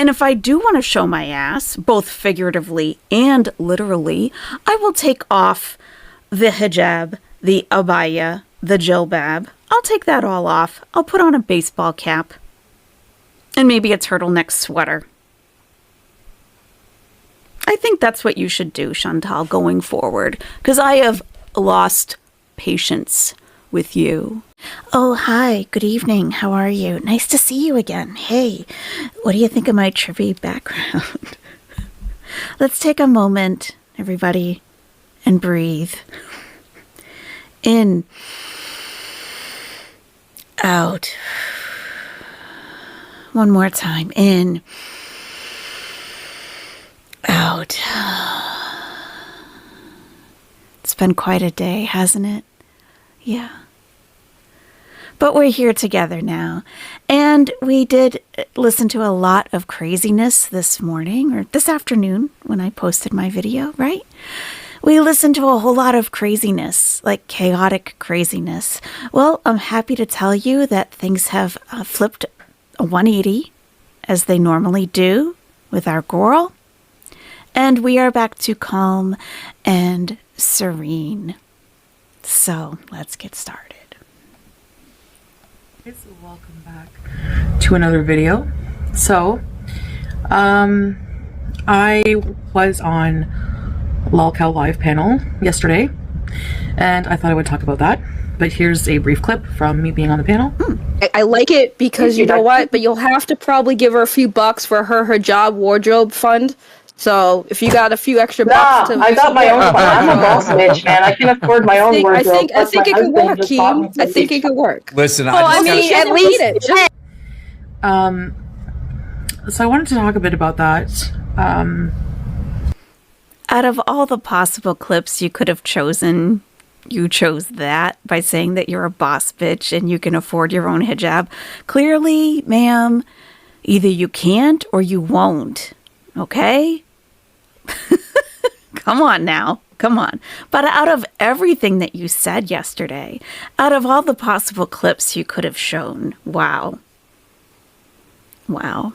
And if I do want to show my ass, both figuratively and literally, I will take off the hijab, the abaya, the jilbab. I'll take that all off. I'll put on a baseball cap and maybe a turtleneck sweater. I think that's what you should do, Chantal, going forward, because I have lost patience with you. Oh, hi. Good evening. How are you? Nice to see you again. Hey, what do you think of my trippy background? Let's take a moment, everybody, and breathe. In. Out. One more time. In. Out. It's been quite a day, hasn't it? Yeah. But we're here together now. And we did listen to a lot of craziness this morning, or this afternoon when I posted my video, right? We listened to a whole lot of craziness, like chaotic craziness. Well, I'm happy to tell you that things have flipped a 180, as they normally do with our girl. And we are back to calm and serene. So let's get started. Okay, so welcome back to another video. So, I was on LolCow Live panel yesterday, and I thought I would talk about that. But here's a brief clip from me being on the panel. I like it because you know what? But you'll have to probably give her a few bucks for her hijab wardrobe fund. So if you got a few extra bucks, I got my own. I'm a boss bitch, man. I can afford my own wardrobe. I think it could work, Keem. I think it could work. Listen, at least. So I wanted to talk a bit about that. Out of all the possible clips you could have chosen, you chose that by saying that you're a boss bitch and you can afford your own hijab. Clearly, ma'am, either you can't or you won't. Okay? Come on now. Come on. But out of everything that you said yesterday, out of all the possible clips you could have shown, wow. Wow.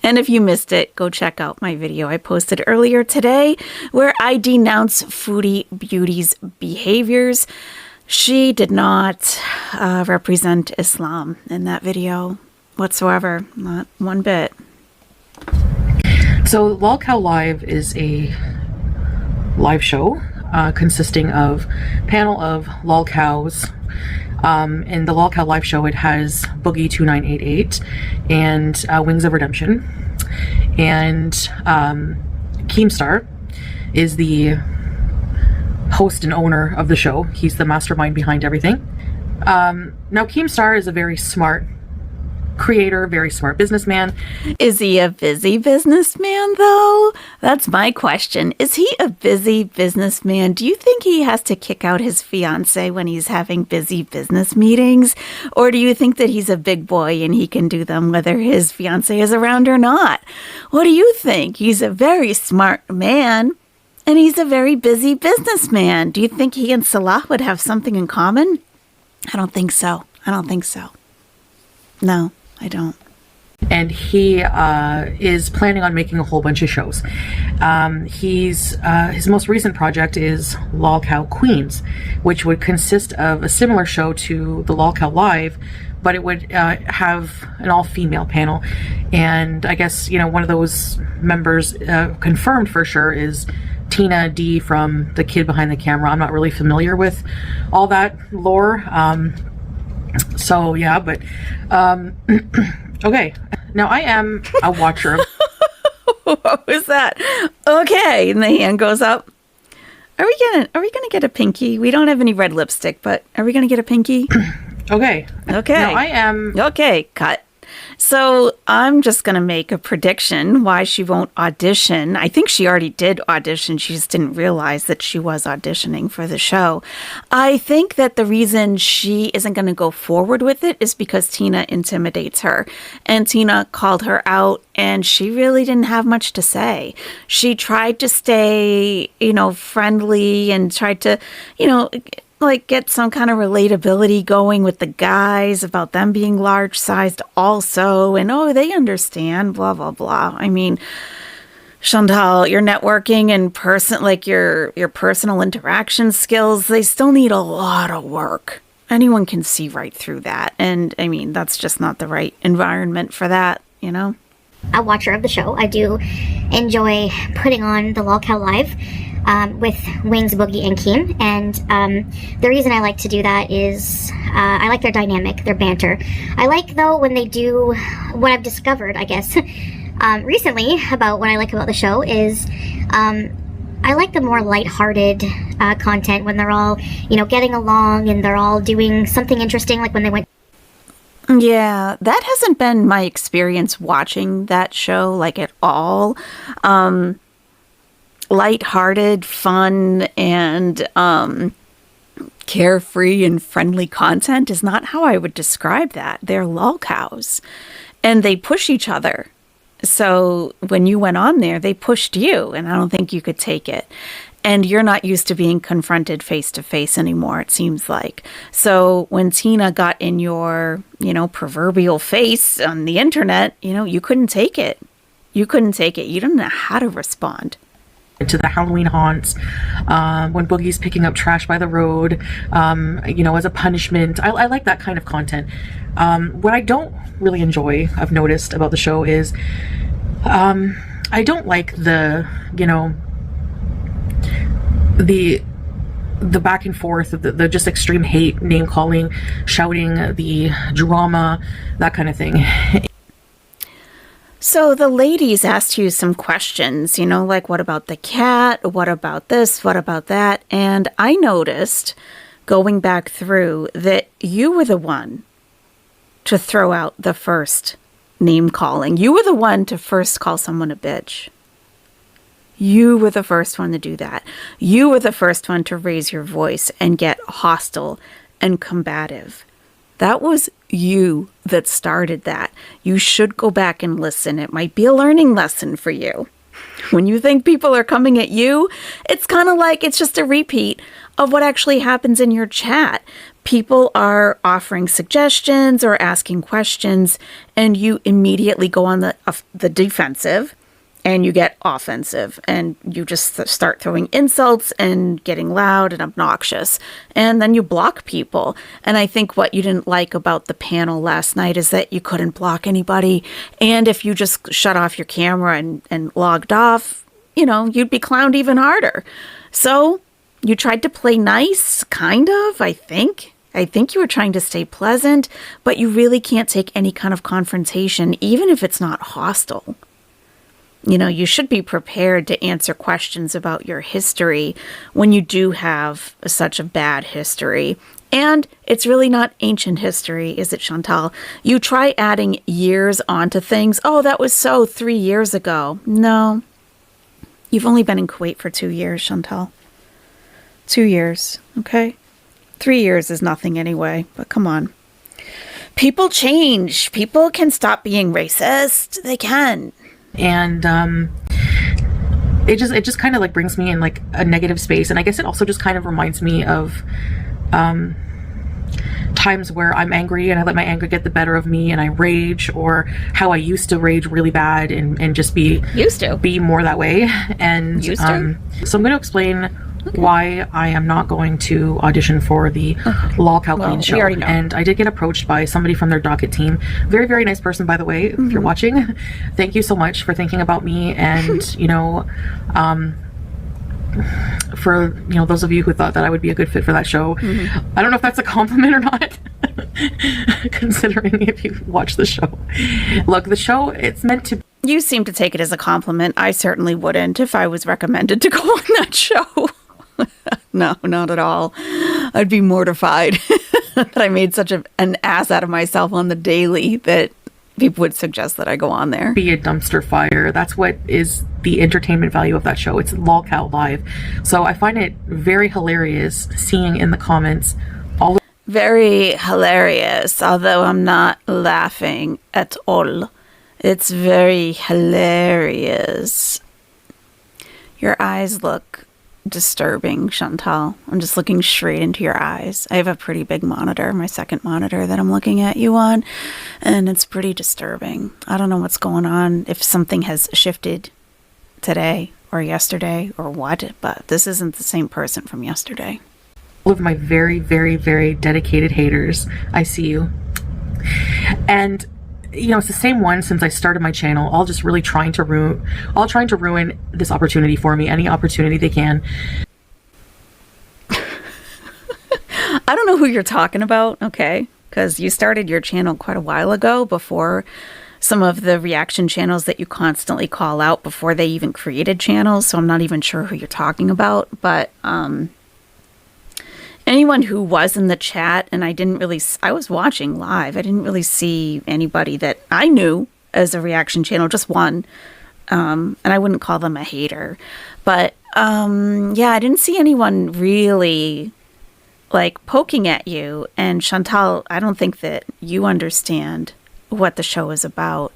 And if you missed it, go check out my video I posted earlier today where I denounce Foodie Beauty's behaviors. She did not represent Islam in that video whatsoever, not one bit. So LolCow Live is a live show consisting of panel of LolCows. In the LolCow Live show, it has Boogie 2988 and Wings of Redemption. And Keemstar is the host and owner of the show. He's the mastermind behind everything. Now, Keemstar is a very smart creator, very smart businessman. Is he a busy businessman, though? That's my question. Is he a busy businessman? Do you think he has to kick out his fiance when he's having busy business meetings? Or do you think that he's a big boy and he can do them whether his fiance is around or not? What do you think? He's a very smart man and he's a very busy businessman. Do you think he and Salah would have something in common? I don't think so. I don't think so. No, I don't. And he is planning on making a whole bunch of shows. His most recent project is LolCow Queens, which would consist of a similar show to the LolCow Live, but it would have an all-female panel. And I guess, you know, one of those members confirmed for sure is Tina D from The Kid Behind the Camera. I'm not really familiar with all that lore. So yeah, but okay. Now I am a watcher. What was that? Okay, and the hand goes up. Are we gonna get a pinky? We don't have any red lipstick, but are we gonna get a pinky? Okay. Okay. Now I am. Okay, cut. So I'm just going to make a prediction why she won't audition. I think she already did audition. She just didn't realize that she was auditioning for the show. I think that the reason she isn't going to go forward with it is because Tina intimidates her. And Tina called her out and she really didn't have much to say. She tried to stay, friendly and tried to, like get some kind of relatability going with the guys about them being large sized also, and oh, they understand, blah blah blah. I mean, Chantal, your networking and your personal interaction skills, they still need a lot of work. Anyone can see right through that. And I mean, that's just not the right environment for that, you know? A watcher of the show. I do enjoy putting on the Lolcow Live with Wings, Boogie, and Keen. And the reason I like to do that is I like their dynamic, their banter. I like, though, when they do what I've discovered, I guess, recently about what I like about the show is I like the more lighthearted content when they're all, getting along and they're all doing something interesting, like when they went. Yeah, that hasn't been my experience watching that show, like, at all. Lighthearted, fun, and carefree and friendly content is not how I would describe that. They're lolcows, and they push each other. So when you went on there, they pushed you, and I don't think you could take it. And you're not used to being confronted face to face anymore, it seems like. So when Tina got in your, proverbial face on the internet, you couldn't take it. You couldn't take it. You didn't know how to respond. To the Halloween haunts, when Boogie's picking up trash by the road, as a punishment. I like that kind of content. What I don't really enjoy, I've noticed about the show is, I don't like the back and forth, the just extreme hate, name calling, shouting, the drama, that kind of thing. So the ladies asked you some questions, like what about the cat? What about this? What about that? And I noticed going back through that you were the one to throw out the first name calling. You were the one to first call someone a bitch. You were the first one to do that. You were the first one to raise your voice and get hostile and combative. That was you that started that. You should go back and listen. It might be a learning lesson for you. When you think people are coming at you, it's kind of like it's just a repeat of what actually happens in your chat. People are offering suggestions or asking questions, and you immediately go on the defensive, and you get offensive, and you just start throwing insults and getting loud and obnoxious, and then you block people. And I think what you didn't like about the panel last night is that you couldn't block anybody, and if you just shut off your camera and logged off, you'd be clowned even harder. So you tried to play nice, kind of, I think. I think you were trying to stay pleasant, but you really can't take any kind of confrontation, even if it's not hostile. You should be prepared to answer questions about your history when you do have such a bad history. And it's really not ancient history, is it, Chantal? You try adding years onto things. Oh, that was so 3 years ago. No. You've only been in Kuwait for 2 years, Chantal. 2 years, okay? 3 years is nothing anyway, but come on. People change. People can stop being racist. They can. And it just kind of like brings me in like a negative space, and I guess it also just kind of reminds me of times where I'm angry and I let my anger get the better of me and I rage, or how I used to rage really bad and just be more that way. And so I'm going to explain why I am not going to audition for the Lolcow Queen show. And I did get approached by somebody from their docket team. Very, very nice person, by the way, if you're watching. Thank you so much for thinking about me. And, for, those of you who thought that I would be a good fit for that show. I don't know if that's a compliment or not, considering if you watch the show. Look, the show, it's meant to. You seem to take it as a compliment. I certainly wouldn't if I was recommended to go on that show. No, not at all. I'd be mortified that I made such an ass out of myself on the daily that people would suggest that I go on there. Be a dumpster fire. That's what is the entertainment value of that show. It's Lolcow Live. So I find it very hilarious seeing in the comments all. Very hilarious, although I'm not laughing at all. It's very hilarious. Your eyes look disturbing, Chantal. I'm just looking straight into your eyes. I have a pretty big monitor, my second monitor that I'm looking at you on, and it's pretty disturbing. I don't know what's going on, if something has shifted today or yesterday or what, but this isn't the same person from yesterday. All of my very, very, very dedicated haters, I see you. And you know, it's the same one since I started my channel, all just really trying to ruin this opportunity for me, any opportunity they can. I don't know who you're talking about, okay? Because you started your channel quite a while ago, before some of the reaction channels that you constantly call out, before they even created channels, so I'm not even sure who you're talking about. But anyone who was in the chat, and I was watching live, I didn't really see anybody that I knew as a reaction channel, just one. And I wouldn't call them a hater. But yeah, I didn't see anyone really like poking at you. And Chantal, I don't think that you understand what the show is about.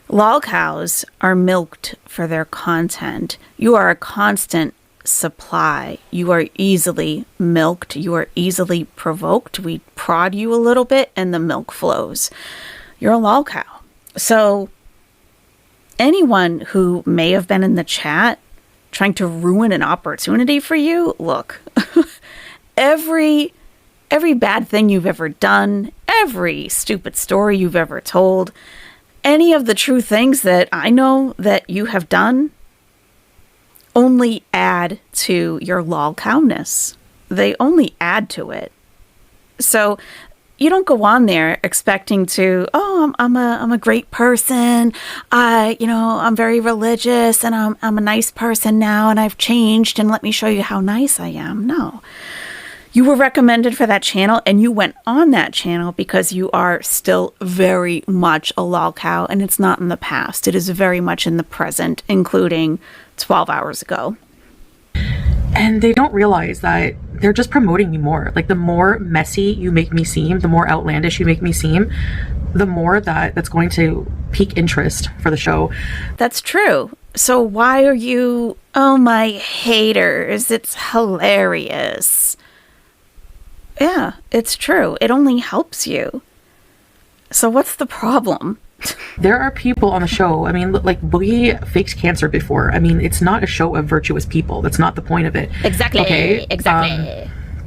Lol cows are milked for their content. You are a constant supply. You are easily milked. You are easily provoked. We prod you a little bit and the milk flows. You're a lol cow. So anyone who may have been in the chat trying to ruin an opportunity for you, look, every bad thing you've ever done, every stupid story you've ever told, any of the true things that I know that you have done only add to your lol cowness. They only add to it. So you don't go on there expecting to, oh, I'm a great person. I'm very religious and I'm a nice person now and I've changed and let me show you how nice I am. No. You were recommended for that channel and you went on that channel because you are still very much a lol cow, and it's not in the past. It is very much in the present, including 12 hours ago. And they don't realize that they're just promoting me more. Like, the more messy you make me seem, the more outlandish you make me seem, the more that's going to pique interest for the show. That's true. So why are you, oh, my haters, it's hilarious. Yeah, it's true. It only helps you. So what's the problem? There are people on the show, I mean, like, Boogie faked cancer before. I mean, it's not a show of virtuous people. That's not the point of it. Exactly. Okay?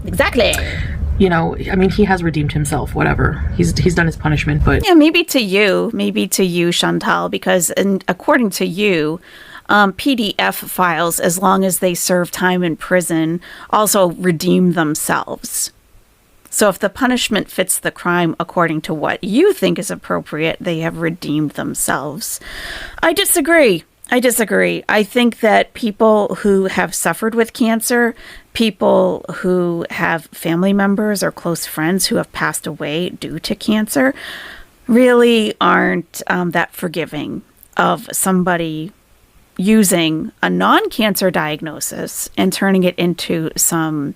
Exactly. You know, I mean, he has redeemed himself, whatever. He's done his punishment, but... Yeah, maybe to you, Chantal, because according to you, PDF files, as long as they serve time in prison, also redeem themselves. So if the punishment fits the crime according to what you think is appropriate, they have redeemed themselves. I disagree. I think that people who have suffered with cancer, people who have family members or close friends who have passed away due to cancer, really aren't that forgiving of somebody using a non-cancer diagnosis and turning it into some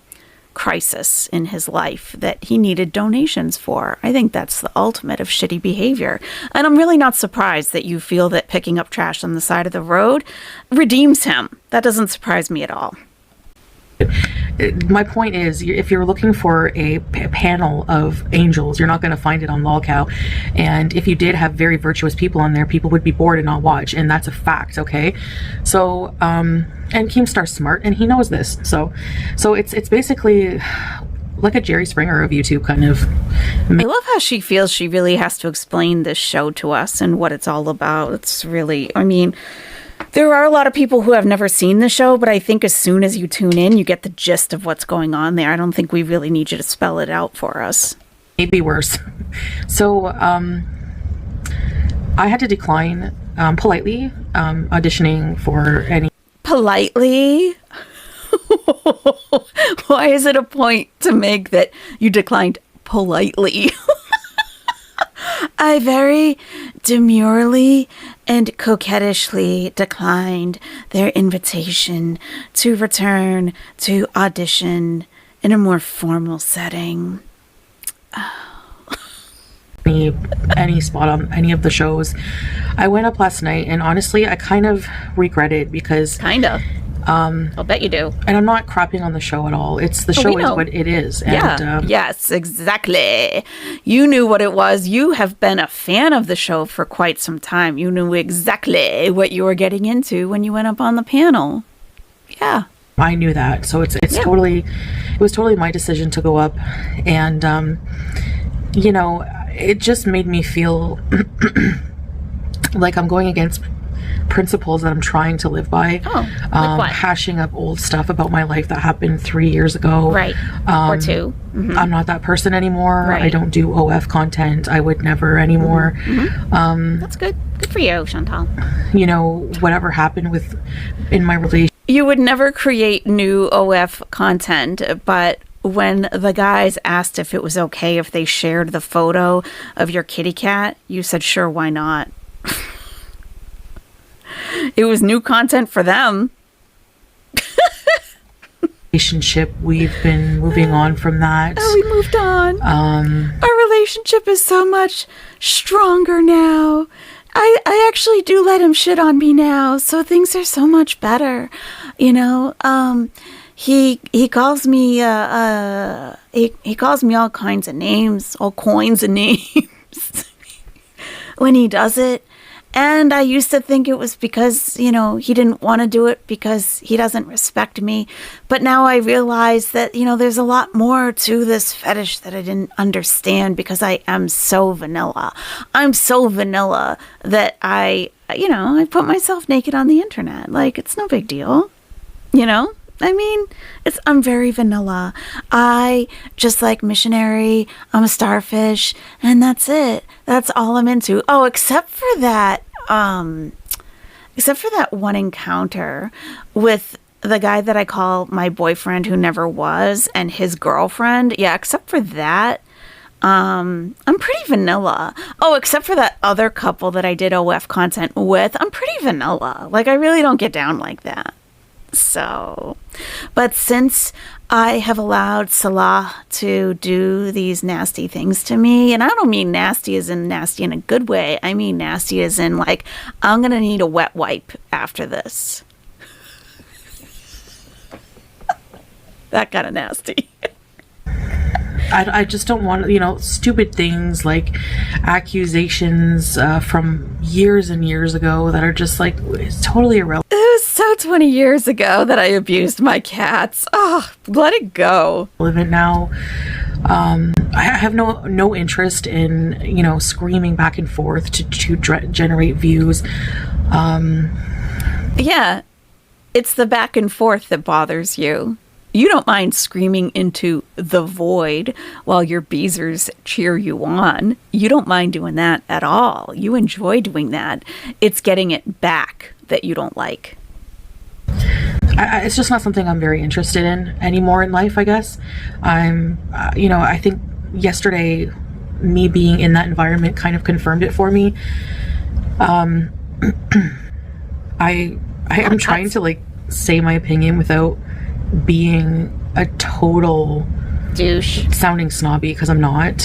crisis in his life that he needed donations for. I think that's the ultimate of shitty behavior. And I'm really not surprised that you feel that picking up trash on the side of the road redeems him. That doesn't surprise me at all. My point is, if you're looking for a panel of angels, you're not going to find it on LolCow. And if you did have very virtuous people on there, people would be bored and not watch. And that's a fact, okay? So, and Keemstar's smart, and he knows this. So it's basically like a Jerry Springer of YouTube, kind of. I love how she feels she really has to explain this show to us and what it's all about. It's really, I mean... There are a lot of people who have never seen the show, but I think as soon as you tune in, you get the gist of what's going on there. I don't think we really need you to spell it out for us. Maybe worse. So I had to decline politely auditioning for any... Politely? Why is it a point to make that you declined politely? I very demurely and coquettishly declined their invitation to return to audition in a more formal setting. Any spot on any of the shows. I went up last night, and honestly, I kind of regret it because... Kind of? I'll bet you do. And I'm not crapping on the show at all. It's the Oh, we show is know. what it is. Yeah. And, Yes, exactly. You knew what it was. You have been a fan of the show for quite some time. You knew exactly what you were getting into when you went up on the panel. Yeah. I knew that. So it was totally my decision to go up. And, you know, it just made me feel like I'm going against principles that I'm trying to live by. Oh, like what? Hashing up old stuff about my life that happened 3 years ago. Right. Or 2. Mm-hmm. I'm not that person anymore. Right. I don't do OF content. I would never anymore. Mm-hmm. That's good. Good for you, Chantal. You know, whatever happened in my relationship. You would never create new OF content, but when the guys asked if it was okay if they shared the photo of your kitty cat, you said, sure, why not? It was new content for them. Relationship, we've been moving on from that. Oh, we moved on. Our relationship is so much stronger now. I actually do let him shit on me now, so things are so much better. You know, he calls me he calls me all kinds of names, all coins of names when he does it. And I used to think it was because, you know, he didn't want to do it because he doesn't respect me. But now I realize that, you know, there's a lot more to this fetish that I didn't understand because I am so vanilla. I'm so vanilla that I put myself naked on the internet. Like, it's no big deal, you know? I mean, I'm very vanilla. I just like missionary. I'm a starfish, and that's it. That's all I'm into. Oh, except for that one encounter with the guy that I call my boyfriend who never was and his girlfriend. Yeah, except for that, I'm pretty vanilla. Oh, except for that other couple that I did OF content with, I'm pretty vanilla. Like, I really don't get down like that. So, but since I have allowed Salah to do these nasty things to me, and I don't mean nasty as in nasty in a good way, I mean nasty as in like, I'm going to need a wet wipe after this. That kind of nasty. I just don't want, you know, stupid things like accusations from years and years ago that are just like, it's totally irrelevant. It was so 20 years ago that I abused my cats. Oh, let it go. Now, I have no interest in, you know, screaming back and forth to generate views. Yeah, it's the back and forth that bothers you. You don't mind screaming into the void while your beezers cheer you on. You don't mind doing that at all. You enjoy doing that. It's getting it back that you don't like. It's just not something I'm very interested in anymore in life, I guess. I think yesterday, me being in that environment kind of confirmed it for me. I'm trying to, like, say my opinion without being a total douche sounding snobby, because I'm not.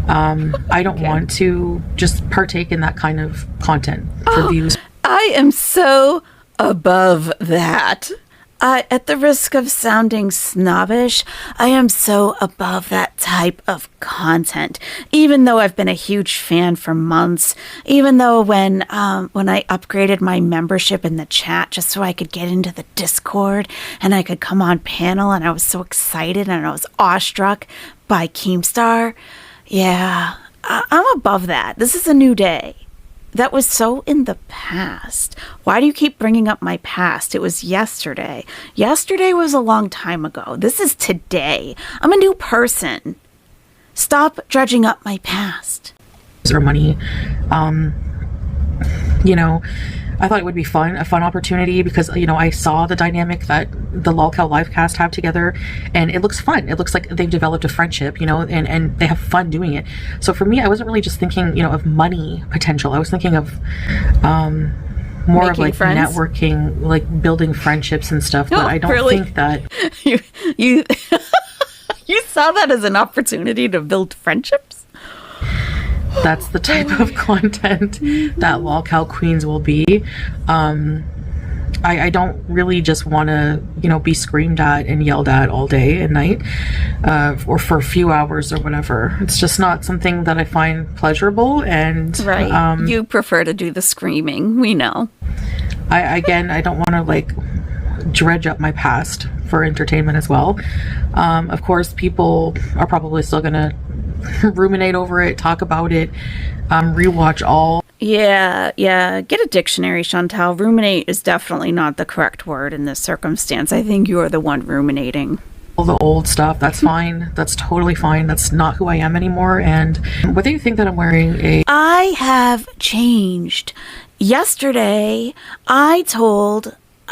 I don't want to just partake in that kind of content for views. I am so above that. At the risk of sounding snobbish, I am so above that type of content. Even though I've been a huge fan for months, even though when I upgraded my membership in the chat just so I could get into the Discord and I could come on panel, and I was so excited and I was awestruck by Keemstar. Yeah, I'm above that. This is a new day. That was so in the past. Why do you keep bringing up my past? It was yesterday. Yesterday was a long time ago. This is today. I'm a new person. Stop dredging up my past. Or money. I thought it would be a fun opportunity because, you know, I saw the dynamic that the LolCow Livecast have together, and it looks fun. It looks like they've developed a friendship, you know, and they have fun doing it. So for me, I wasn't really just thinking, you know, of money potential. I was thinking of more Making of like friends? networking, like building friendships and stuff. But I don't really? think that You you saw that as an opportunity to build friendships? that's the type of content that LolCow Queens will be. I don't really just want to, be screamed at and yelled at all day and night, or for a few hours or whatever. It's just not something that I find pleasurable. And right, you prefer to do the screaming. We know. I don't want to like dredge up my past for entertainment as well. Of course, people are probably still gonna ruminate over it, talk about it, rewatch all. Yeah. Get a dictionary, Chantal. Ruminate is definitely not the correct word in this circumstance. I think you're the one ruminating. All the old stuff. That's fine. That's totally fine. That's not who I am anymore. And whether you think that I'm wearing I have changed. Yesterday, I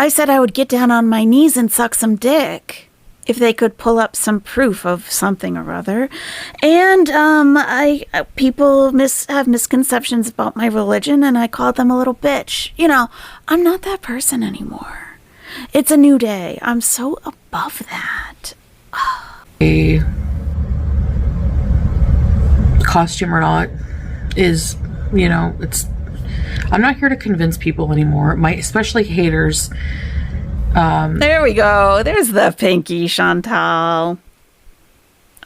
said I would get down on my knees and suck some dick if they could pull up some proof of something or other. And people have misconceptions about my religion, and I called them a little bitch. I'm not that person anymore. It's a new day. I'm so above that. a costume or not is, it's. I'm not here to convince people anymore. Especially haters. There we go. There's the pinky, Chantal.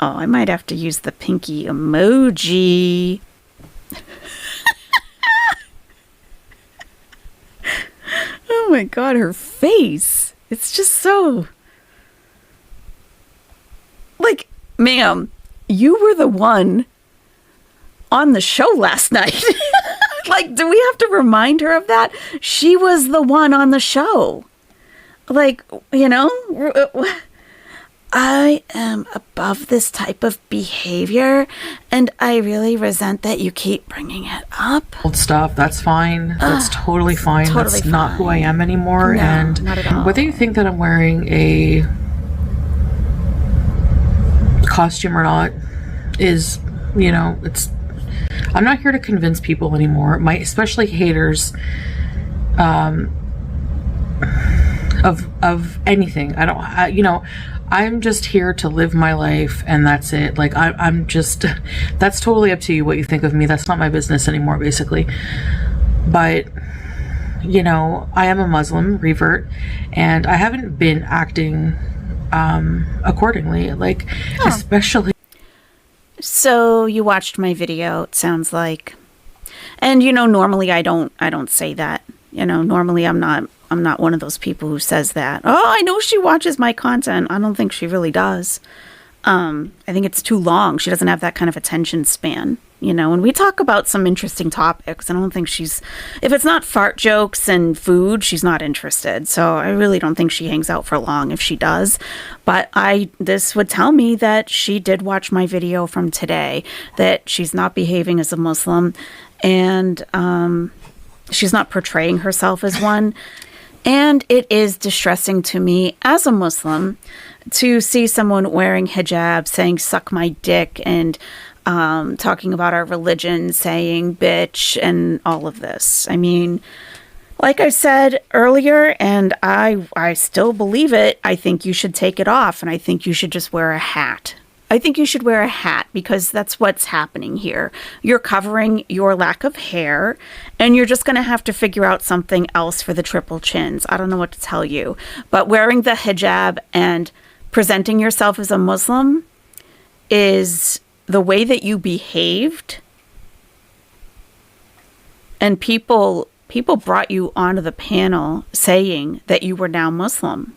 Oh, I might have to use the pinky emoji. Oh my God, her face. It's just so... Like, ma'am, you were the one on the show last night. Like, do we have to remind her of that? She was the one on the show. Like, I am above this type of behavior, and I really resent that you keep bringing it up. Old stuff, that's fine. That's totally fine. That's fine. not who I am anymore. No, and not at all. Whether you think that I'm wearing a costume or not is, it's. I'm not here to convince people anymore. Especially haters. Of anything. I'm just here to live my life, and that's it. Like, I'm just, that's totally up to you what you think of me. That's not my business anymore, basically. But, I am a Muslim revert, and I haven't been acting accordingly, especially. So you watched my video, it sounds like. And normally I don't say that. Normally I'm not one of those people who says that. Oh, I know she watches my content. I don't think she really does. I think it's too long. She doesn't have that kind of attention span. And we talk about some interesting topics. I don't think if it's not fart jokes and food, she's not interested. So I really don't think she hangs out for long if she does. But this would tell me that she did watch my video from today, that she's not behaving as a Muslim, and she's not portraying herself as one. And it is distressing to me as a Muslim to see someone wearing hijab saying suck my dick and talking about our religion, saying bitch, and all of this. I mean, like I said earlier, and I still believe it, I think you should take it off, and I think you should just wear a hat. I think you should wear a hat, because that's what's happening here. You're covering your lack of hair, and you're just going to have to figure out something else for the triple chins. I don't know what to tell you. But wearing the hijab and presenting yourself as a Muslim is the way that you behaved. And people brought you onto the panel saying that you were now Muslim.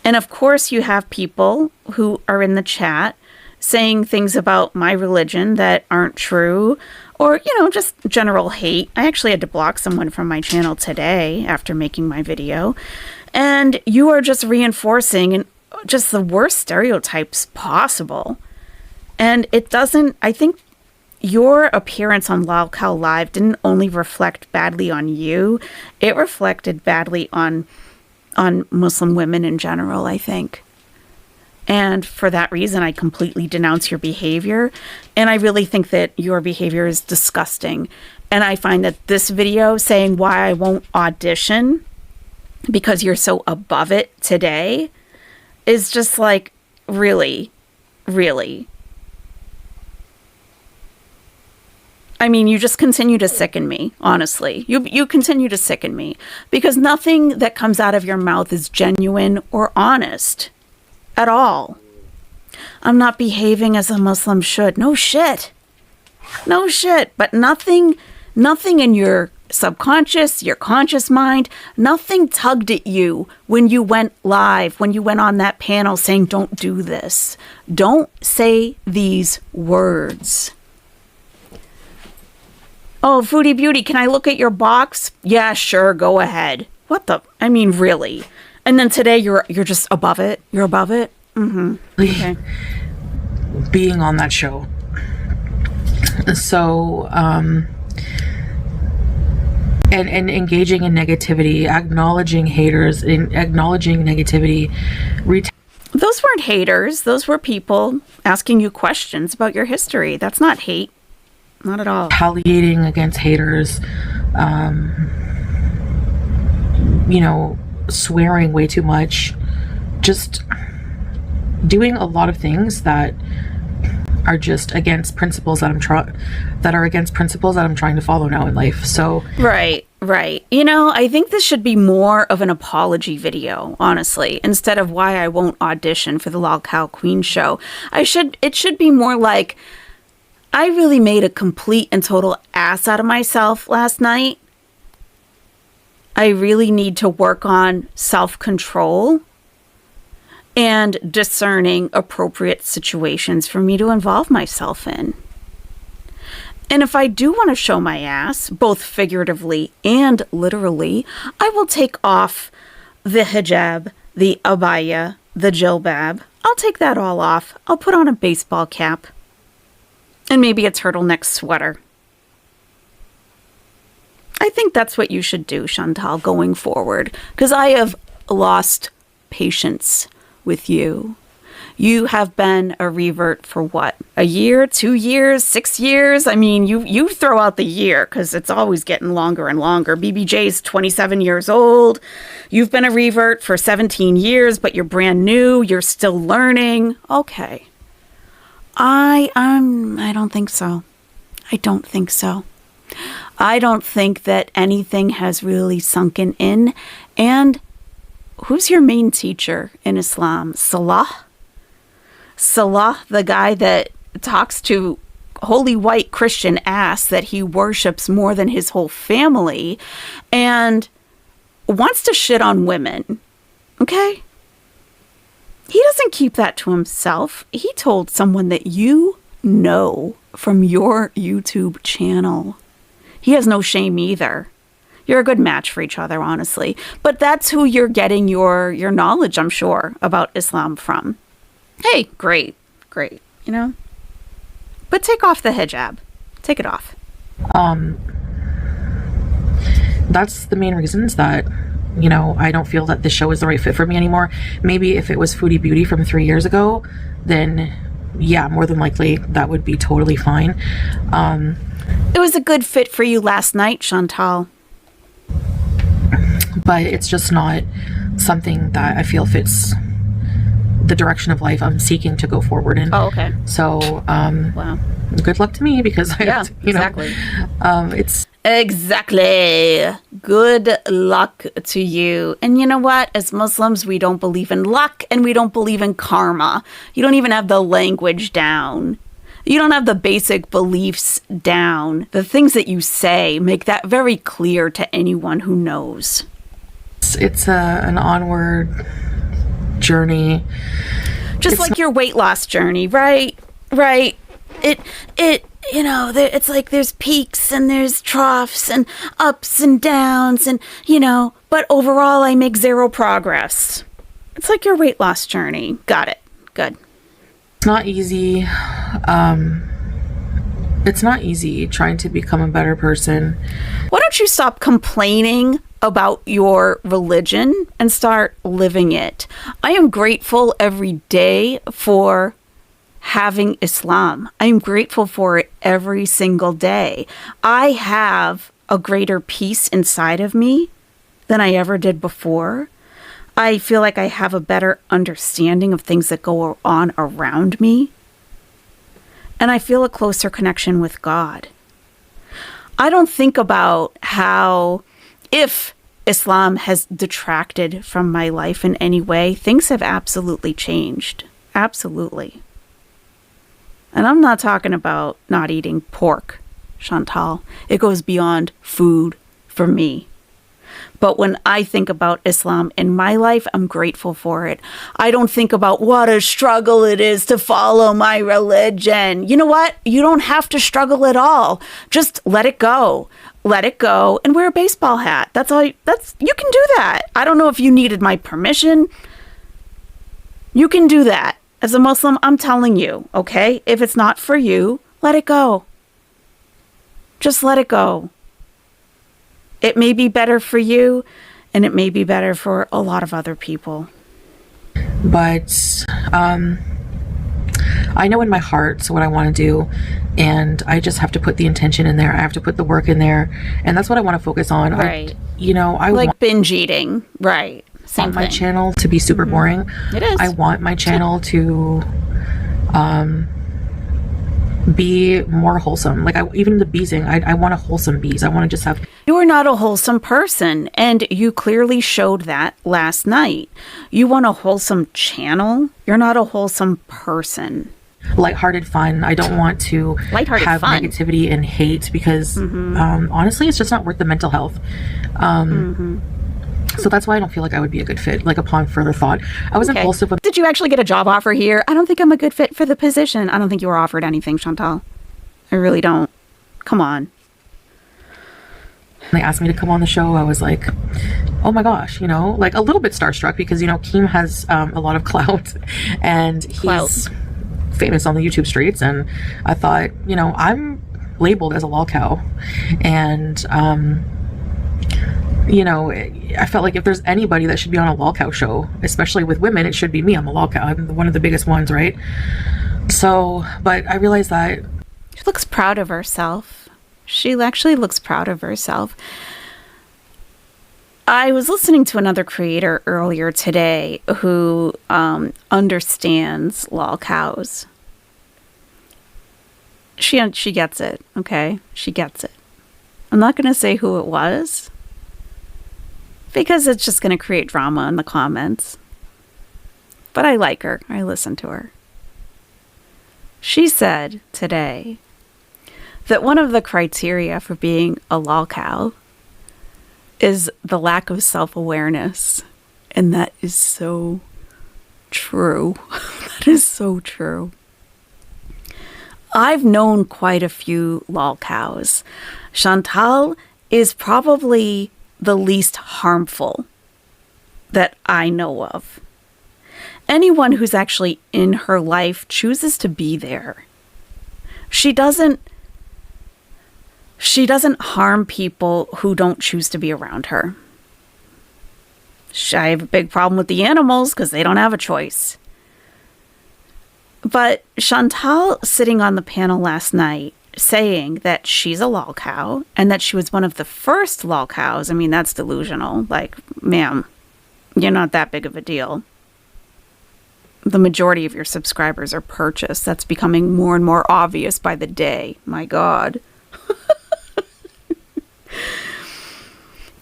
And of course, you have people who are in the chat saying things about my religion that aren't true, or, just general hate. I actually had to block someone from my channel today after making my video. And you are just reinforcing just the worst stereotypes possible. And I think your appearance on Lol Cow Live didn't only reflect badly on you, it reflected badly on Muslim women in general, I think. And for that reason, I completely denounce your behavior. And I really think that your behavior is disgusting. And I find that this video saying why I won't audition because you're so above it today is just like, really, really. I mean, you just continue to sicken me, honestly. You continue to sicken me because nothing that comes out of your mouth is genuine or honest at all. I'm not behaving as a Muslim should. No shit. No shit. But nothing in your subconscious, your conscious mind, nothing tugged at you when you went live, when you went on that panel saying, don't do this. Don't say these words. Oh, Foodie Beauty, can I look at your box? Yeah, sure, go ahead. What the? I mean, really? And then today you're just above it? You're above it? Mm-hmm. Okay. Being on that show. So, and engaging in negativity, acknowledging haters, acknowledging negativity. Those weren't haters. Those were people asking you questions about your history. That's not hate. Not at all. Retaliating against haters, swearing way too much, just doing a lot of things that are just against principles that I'm trying to follow now in life. So right. I think this should be more of an apology video, honestly, instead of why I won't audition for the Lol Cow Queen show. It should be more like, I really made a complete and total ass out of myself last night. I really need to work on self-control and discerning appropriate situations for me to involve myself in. And if I do want to show my ass, both figuratively and literally, I will take off the hijab, the abaya, the jilbab. I'll take that all off. I'll put on a baseball cap. And maybe a turtleneck sweater. I think that's what you should do, Chantal, going forward. Because I have lost patience with you. You have been a revert for what? A year, 2 years, 6 years? I mean, you throw out the year because it's always getting longer and longer. BBJ's 27 years old. You've been a revert for 17 years, but you're brand new. You're still learning. Okay. I don't think so. I don't think so. I don't think that anything has really sunken in. And who's your main teacher in Islam? Salah? Salah, the guy that talks to holy white Christian ass that he worships more than his whole family and wants to shit on women. Okay? He doesn't keep that to himself. He told someone that you know from your YouTube channel. He has no shame either. You're a good match for each other, honestly. But that's who you're getting your knowledge, I'm sure, about Islam from. Hey, great. But take off the hijab. Take it off. That's the main reasons that I don't feel that this show is the right fit for me anymore. Maybe if it was Foodie Beauty from 3 years ago, then yeah, more than likely that would be totally fine. It was a good fit for you last night, Chantal. But it's just not something that I feel fits the direction of life I'm seeking to go forward in. Oh, okay. So, wow. Good luck to me because exactly. It's exactly. Good luck to you. And you know what? As Muslims, we don't believe in luck and we don't believe in karma. You don't even have the language down. You don't have the basic beliefs down. The things that you say make that very clear to anyone who knows. It's an onward journey. Just like your weight loss journey, right? It's like there's peaks and there's troughs and ups and downs and, but overall I make zero progress. It's like your weight loss journey. Got it. Good. It's not easy. It's not easy trying to become a better person. Why don't you stop complaining about your religion and start living it? I am grateful every day for having Islam. I am grateful for it every single day. I have a greater peace inside of me than I ever did before. I feel like I have a better understanding of things that go on around me. And I feel a closer connection with God. I don't think about how, if Islam has detracted from my life in any way, things have absolutely changed. Absolutely. And I'm not talking about not eating pork, Chantal. It goes beyond food for me. But when I think about Islam in my life, I'm grateful for it. I don't think about what a struggle it is to follow my religion. You know what? You don't have to struggle at all. Just let it go. Let it go and wear a baseball hat. You can do that. I don't know if you needed my permission. You can do that. As a Muslim, I'm telling you, okay? If it's not for you, let it go. Just let it go. It may be better for you, and it may be better for a lot of other people. But I know in my heart what I want to do, and I just have to put the intention in there. I have to put the work in there, and that's what I want to focus on. Right. I like want binge eating. Right. Same my thing. channel to be super boring. It is. I want my channel to be more wholesome. Like even the beesing, I want a wholesome bees. I want to just have. You are not a wholesome person, and you clearly showed that last night. You want a wholesome channel. You're not a wholesome person. Lighthearted fun. I don't want to Lighthearted have fun. negativity and hate because honestly, it's just not worth the mental health. So that's why I don't feel like I would be a good fit. Like upon further thought, I was impulsive. Did you actually get a job offer here? I don't think I'm a good fit for the position. I don't think you were offered anything, Chantal. I really don't. Come on. They asked me to come on the show. I was like, oh my gosh, like a little bit starstruck because, Keem has a lot of clout and he's famous on the YouTube streets. And I thought, I'm labeled as a lol cow. And, I felt like if there's anybody that should be on a lol cow show, especially with women, it should be me. I'm a lol cow. I'm one of the biggest ones, right? So, but I realized that she looks proud of herself. She actually looks proud of herself. I was listening to another creator earlier today who understands lol cows. She gets it, okay? She gets it. I'm not going to say who it was because it's just going to create drama in the comments. But I like her. I listen to her. She said today that one of the criteria for being a lol cow is the lack of self-awareness. And that is so true. That is so true. I've known quite a few lol cows. Chantal is probably the least harmful that I know of. Anyone who's actually in her life chooses to be there. She doesn't harm people who don't choose to be around her. I have a big problem with the animals because they don't have a choice. But Chantal sitting on the panel last night saying that she's a lol cow and that she was one of the first lol cows, I mean, that's delusional. Like, ma'am, you're not that big of a deal. The majority of your subscribers are purchased. That's becoming more and more obvious by the day. My God.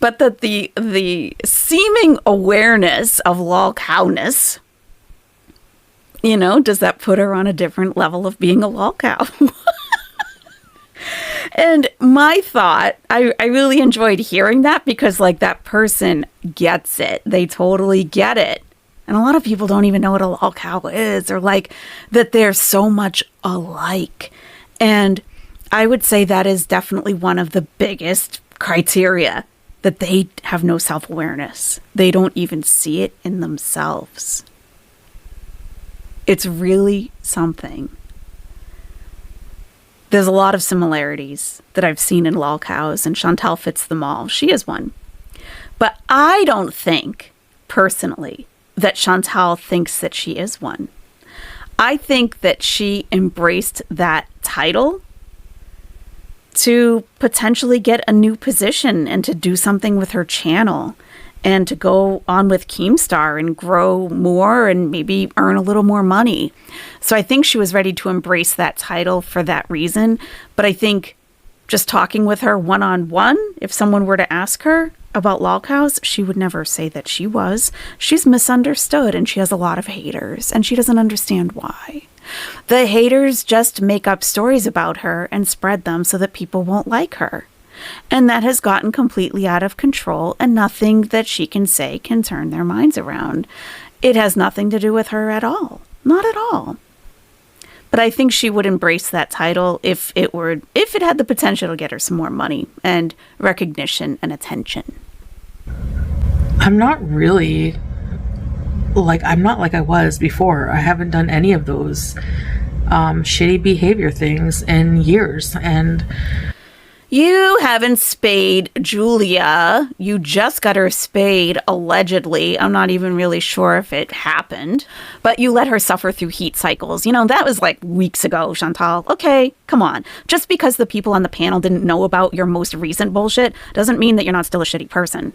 But that the seeming awareness of lol cowness, does that put her on a different level of being a lol cow? And my thought, I really enjoyed hearing that because that person gets it. They totally get it. And a lot of people don't even know what a lol cow is or that they're so much alike. And I would say that is definitely one of the biggest criteria, that they have no self-awareness. They don't even see it in themselves. It's really something. There's a lot of similarities that I've seen in lol cows, and Chantal fits them all. She is one. But I don't think, personally, that Chantal thinks that she is one. I think that she embraced that title to potentially get a new position and to do something with her channel and to go on with Keemstar and grow more and maybe earn a little more money. So I think she was ready to embrace that title for that reason. But I think just talking with her one-on-one, if someone were to ask her about lol cows, she would never say that she was. She's misunderstood, and she has a lot of haters, and she doesn't understand why. The haters just make up stories about her and spread them so that people won't like her. And that has gotten completely out of control, and nothing that she can say can turn their minds around. It has nothing to do with her at all. Not at all. But I think she would embrace that title if it had the potential to get her some more money and recognition and attention. I'm not really like I was before. I haven't done any of those shitty behavior things in years, and you haven't spayed Julia. You just got her spayed, allegedly. I'm not even really sure if it happened. But you let her suffer through heat cycles. You know, that was like weeks ago, Chantal. Okay, come on. Just because the people on the panel didn't know about your most recent bullshit doesn't mean that you're not still a shitty person.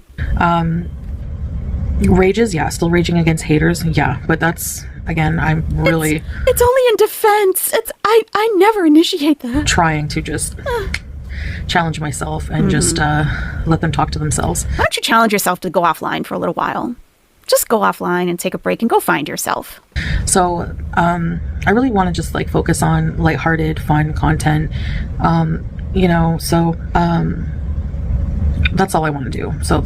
Rages, yeah. Still raging against haters, yeah. But that's, again, I'm really... It's only in defense. I never initiate that. Trying to just... challenge myself and just let them talk to themselves. Why don't you challenge yourself to go offline for a little while? Just go offline and take a break and go find yourself. So I really want to just like focus on lighthearted, fun content. So that's all I want to do. So,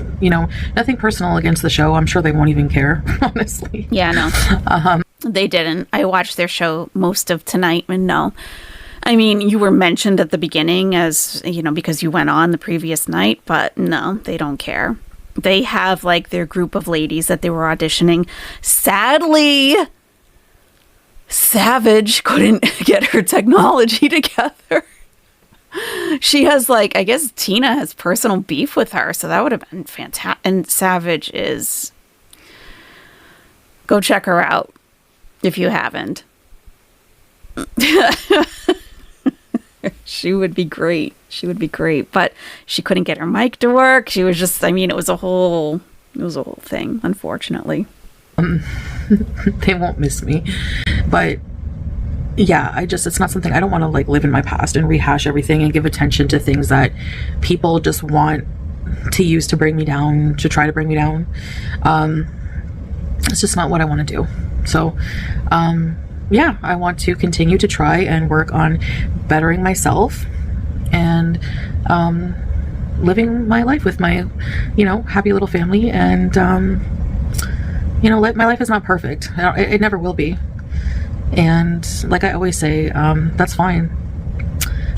nothing personal against the show. I'm sure they won't even care, honestly. Yeah, no. They didn't. I watched their show most of tonight, and no. I mean, you were mentioned at the beginning as, because you went on the previous night, but no, they don't care. They have like their group of ladies that they were auditioning. Sadly, Savage couldn't get her technology together. She has I guess Tina has personal beef with her, so that would have been fantastic. And Savage is, go check her out if you haven't. She would be great. But she couldn't get her mic to work. She was just, it was a whole thing, unfortunately. They won't miss me. But yeah, it's not something, I don't want to live in my past and rehash everything and give attention to things that people just want to use to bring me down, to try to bring me down. It's just not what I want to do. So, yeah, I want to continue to try and work on bettering myself and living my life with my, happy little family. And, my life is not perfect. It never will be. And like I always say, that's fine.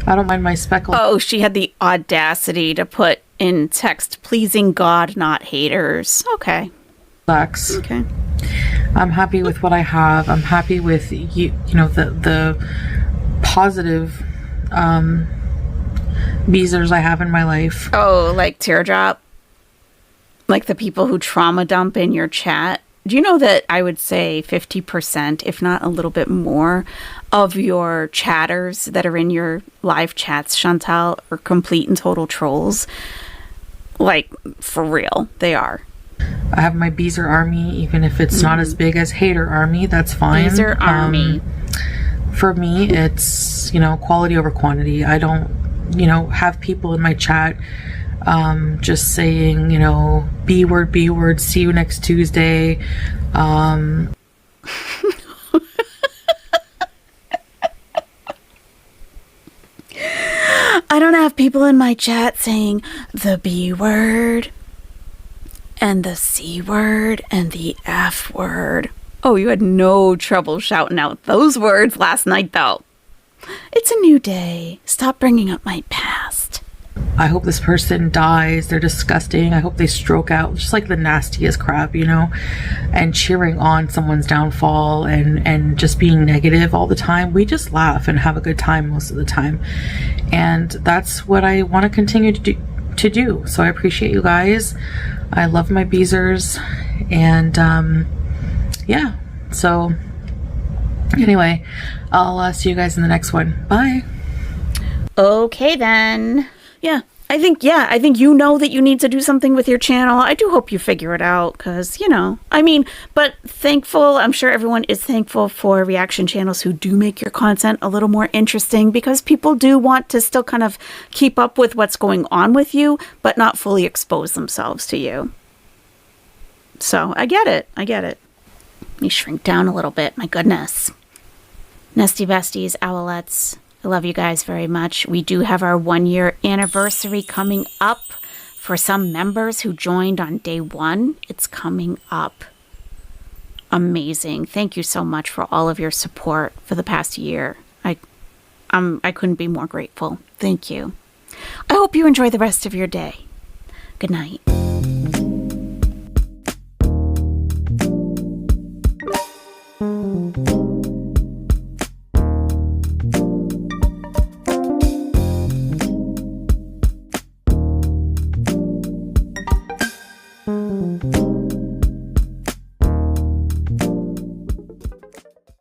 I don't mind my speckle. Oh, she had the audacity to put in text, pleasing God, not haters. Okay. Relax. Okay. I'm happy with what I have. I'm happy with the positive beezers I have in my life. Oh, like Teardrop? Like the people who trauma dump in your chat? Do you know that I would say 50%, if not a little bit more, of your chatters that are in your live chats, Chantal, are complete and total trolls? Like, for real, they are. I have my Beezer army, even if it's not as big as Hater army, that's fine. Beezer army. For me, it's, quality over quantity. I don't, have people in my chat just saying, B word, see you next Tuesday. I don't have people in my chat saying the B word and the C word and the F word. Oh, you had no trouble shouting out those words last night, though. It's a new day. Stop bringing up my past. I hope this person dies. They're disgusting. I hope they stroke out. Just like the nastiest crap, and cheering on someone's downfall and just being negative all the time. We just laugh and have a good time most of the time. And that's what I want to continue to do. So I appreciate you guys. I love my Beezers. And yeah. So anyway, I'll see you guys in the next one. Bye. Okay, then. Yeah, I think you know that you need to do something with your channel. I do hope you figure it out because, but I'm sure everyone is thankful for reaction channels who do make your content a little more interesting because people do want to still kind of keep up with what's going on with you, but not fully expose themselves to you. So I get it. Let me shrink down a little bit. My goodness. Nesty besties, owlettes. I love you guys very much. We do have our 1-year anniversary coming up for some members who joined on day 1. It's coming up. Amazing. Thank you so much for all of your support for the past year. I couldn't be more grateful. Thank you. I hope you enjoy the rest of your day. Good night.